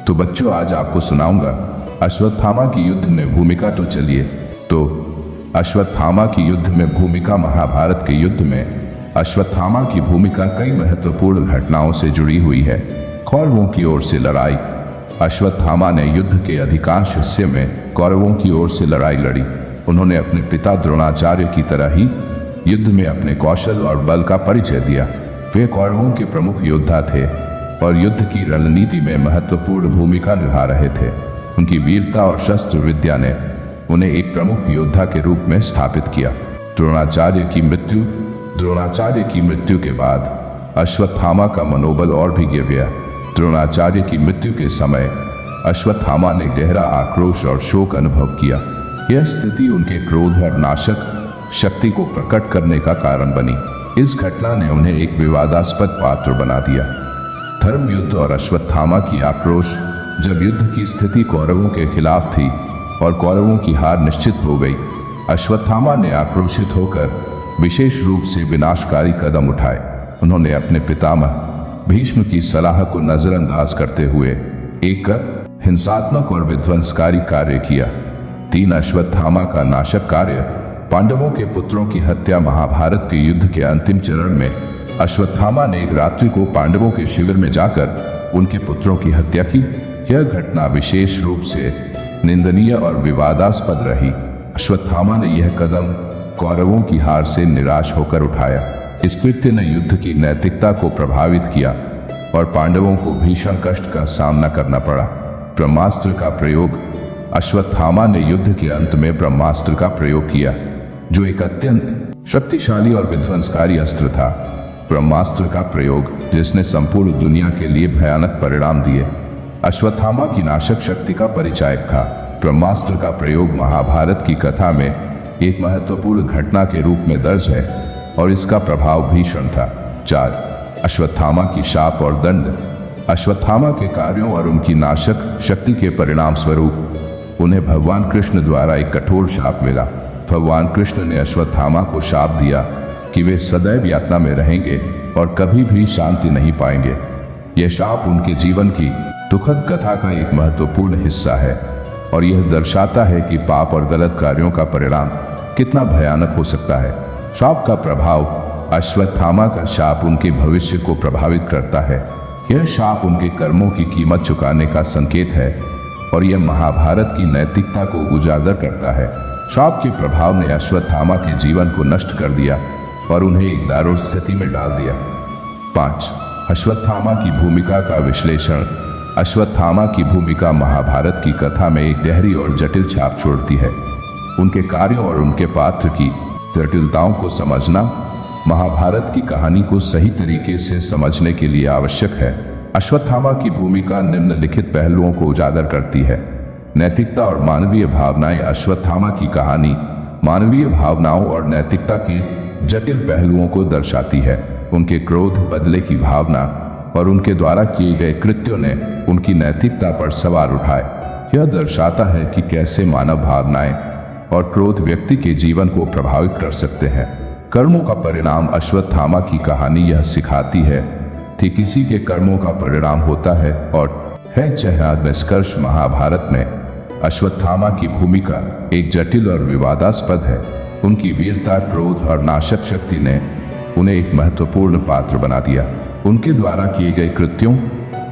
तो बच्चों आज आपको सुनाऊंगा अश्वत्थामा की युद्ध में भूमिका। तो चलिए। तो अश्वत्थामा की युद्ध में भूमिका। महाभारत के युद्ध में अश्वत्थामा की भूमिका कई महत्वपूर्ण घटनाओं से जुड़ी हुई है। कौरवों की ओर से लड़ाई। अश्वत्थामा ने युद्ध के अधिकांश हिस्से में कौरवों की ओर से लड़ाई लड़ी। उन्होंने अपने पिता द्रोणाचार्य की तरह ही युद्ध में अपने कौशल और बल का परिचय दिया। वे कौरवों के प्रमुख योद्धा थे और युद्ध की रणनीति में महत्वपूर्ण भूमिका निभा रहे थे। उनकी वीरता और शस्त्र विद्या ने उन्हें एक प्रमुख योद्धा के रूप में स्थापित किया। द्रोणाचार्य की मृत्यु के बाद अश्वत्थामा का मनोबल और भी गिर गया। द्रोणाचार्य की मृत्यु के समय अश्वत्थामा ने गहरा आक्रोश और शोक अनुभव किया। यह स्थिति उनके क्रोध और नाशक शक्ति को प्रकट करने का कारण बनी। इस घटना ने उन्हें एक विवादास्पद पात्र बना दिया। धर्म युद्ध और अश्वत्थामा की आक्रोश। जब युद्ध की स्थिति कौरवों के खिलाफ थी और कौरवों की हार निश्चित हो गई, अश्वत्थामा ने आक्रोशित होकर विशेष रूप से विनाशकारी कदम उठाए। उन्होंने अपने पितामह भीष्म की सलाह को नजरअंदाज करते हुए एक हिंसात्मक और विध्वंसकारी कार्य किया। 3 अश्वत्थामा का नाशक कार्य। पांडवों के पुत्रों की हत्या। महाभारत के युद्ध के अंतिम चरण में अश्वत्थामा ने एक रात्रि को पांडवों के शिविर में जाकर उनके पुत्रों की हत्या की। यह घटना विशेष रूप से निंदनीय और विवादास्पद रही। अश्वत्थामा ने यह कदम कौरवों की हार से निराश होकर उठाया। इस कृत्य ने युद्ध की नैतिकता को प्रभावित किया और पांडवों को भीषण कष्ट का सामना करना पड़ा। ब्रह्मास्त्र का प्रयोग। अश्वत्थामा ने युद्ध के अंत में ब्रह्मास्त्र का प्रयोग किया, जो एक अत्यंत शक्तिशाली और विध्वंसकारी अस्त्र था। ब्रह्मास्त्र का प्रयोग जिसने संपूर्ण दुनिया के लिए भयानक परिणाम दिए। अश्वत्थामा की नाशक शक्ति का परिचायक था। ब्रह्मास्त्र का प्रयोग महाभारत की कथा में एक महत्वपूर्ण घटना के रूप में दर्ज है और इसका प्रभाव भीषण था। 4 अश्वत्थामा की शाप और दंड। अश्वत्थामा के कार्यों और उनकी नाशक शक्ति के परिणाम स्वरूप उन्हें भगवान कृष्ण द्वारा एक कठोर शाप मिला। भगवान कृष्ण ने अश्वत्थामा को शाप दिया कि वे सदैव यातना में रहेंगे और कभी भी शांति नहीं पाएंगे। यह शाप उनके जीवन की दुखद कथा का एक महत्वपूर्ण हिस्सा है और यह दर्शाता है कि पाप और गलत कार्यों का परिणाम कितना भयानक हो सकता है। शाप का प्रभाव। अश्वत्थामा का शाप उनके भविष्य को प्रभावित करता है। यह शाप उनके कर्मों की कीमत चुकाने का संकेत है और यह महाभारत की नैतिकता को उजागर करता है। शाप के प्रभाव ने अश्वत्थामा के जीवन को नष्ट कर दिया और उन्हें एक दारुण स्थिति में डाल दिया। 5 अश्वत्थामा की भूमिका का विश्लेषण। अश्वत्थामा की भूमिका महाभारत की कथा में एक गहरी और जटिल छाप छोड़ती है। उनके कार्यों और उनके पात्र की जटिलताओं को समझना महाभारत की कहानी को सही तरीके से समझने के लिए आवश्यक है। अश्वत्थामा की भूमिका निम्नलिखित पहलुओं को उजागर करती है। नैतिकता और मानवीय भावनाएं। अश्वत्थामा की कहानी मानवीय भावनाओं और नैतिकता के जटिल पहलुओं को दर्शाती है। उनके क्रोध, बदले की भावना और उनके द्वारा किए गए कृत्यों ने उनकी नैतिकता पर सवाल उठाए। यह दर्शाता है कि कैसे मानव भावनाएं और क्रोध व्यक्ति के जीवन को प्रभावित कर सकते हैं। कर्मों का परिणाम। अश्वत्थामा की कहानी यह सिखाती है कि किसी के कर्मों का परिणाम होता है और है निष्कर्ष। महाभारत में अश्वत्थामा की भूमिका एक जटिल और विवादास्पद है। उनकी वीरता, क्रोध और नाशक शक्ति ने उन्हें एक महत्वपूर्ण पात्र बना दिया। उनके द्वारा किए गए कृत्यों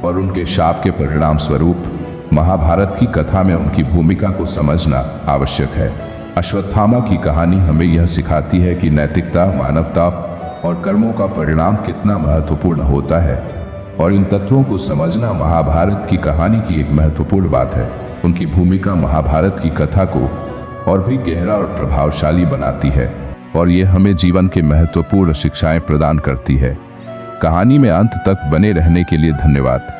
और उनके शाप के परिणाम स्वरूप महाभारत की कथा में उनकी भूमिका को समझना आवश्यक है। अश्वत्थामा की कहानी हमें यह सिखाती है कि नैतिकता, मानवता और कर्मों का परिणाम कितना महत्वपूर्ण होता है और इन तत्वों को समझना महाभारत की कहानी की एक महत्वपूर्ण बात है। उनकी भूमिका महाभारत की कथा को और भी गहरा और प्रभावशाली बनाती है और ये हमें जीवन के महत्वपूर्ण शिक्षाएं प्रदान करती है। कहानी में अंत तक बने रहने के लिए धन्यवाद।